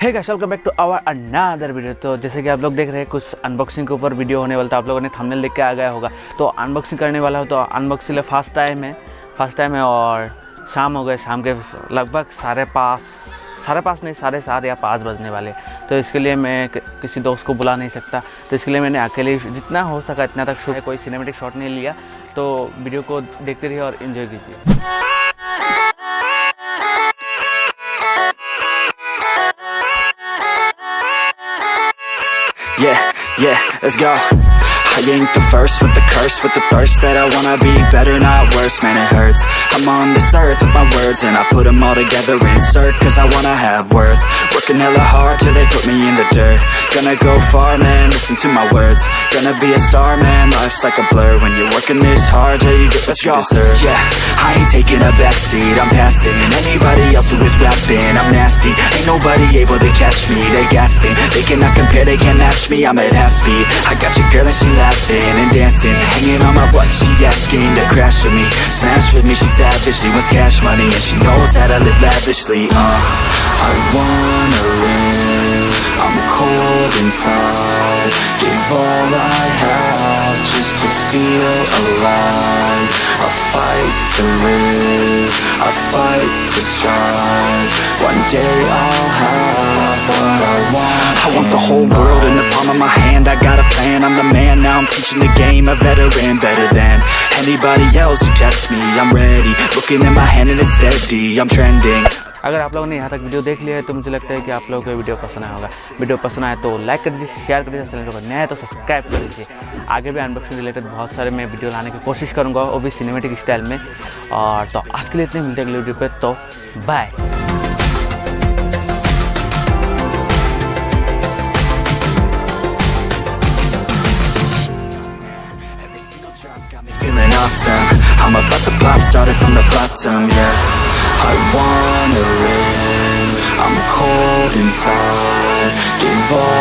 Hey guys, welcome back to our another video. तो जैसे कि आप लोग देख रहे हैं कुछ अनबॉक्सिंग के ऊपर वीडियो होने वाला, तो आप लोगों ने थंबनेल देख के आ गया होगा। तो अनबॉक्सिंग करने वाला हो तो अनबॉक्सिंग लिए फर्स्ट टाइम है और शाम हो गए। शाम के लगभग साढ़े पाँच नहीं 7:30 या 5 बजने वाले। तो इसके लिए मैं किसी दोस्त को बुला नहीं सकता, तो इसके लिए मैंने अकेले जितना हो सका इतना तक शूट, कोई सिनेमेटिक शॉट नहीं लिया। तो वीडियो को देखते रहिए और इन्जॉय कीजिए। Yeah, let's go. I ain't the first with the curse, with the thirst that I wanna be better, not worse, man it hurts. I'm on this earth with my words and I put them all together, insert, cause I wanna have worth. Working hella hard till they put me in the dirt. Gonna go far, man, listen to my words. Gonna be a star, man, life's like a blur. When you're working this hard till you get what you deserve. Yeah, I ain't taking a backseat, I'm passing anybody else who is rapping. I'm nasty, ain't nobody able to catch me. They gasping, they cannot compare, they can't match me. I'm at half speed, I got your girl and she laughing and dancing, hanging on my butt, she asking to crash with me, smash with me, she savage, she wants cash money and she knows that I live lavishly. I wanna live, I'm cold inside, give all I have just to feel alive. I fight to live, I fight to strive, one day I'll have what I want. I want the whole world in the palm of my hand, I got a plan, I'm the man, now I'm teaching the game, a veteran, better than anybody else who tests me. I'm ready, looking at my hand and it's steady, I'm trending. अगर आप लोगों ने यहाँ तक video देख लिया है तो मुझे लगता है कि आप लोगों को वीडियो पसंद आया होगा। वीडियो पसंद आए तो लाइक कर दीजिए, शेयर कर दीजिए, चैनल को नया है तो सब्सक्राइब कर दीजिए। आगे भी अनबॉक्सिंग रिलेटेड बहुत सारे मैं वीडियो लाने की कोशिश करूँगा, वो भी सिनेमेटिक स्टाइल में। और तो आज के लिए इतने, मिलते हैं अगले वीडियो पे, तो bye. Feeling awesome, I'm about to pop, started from the bottom, yeah. I wanna live, I'm cold inside, give all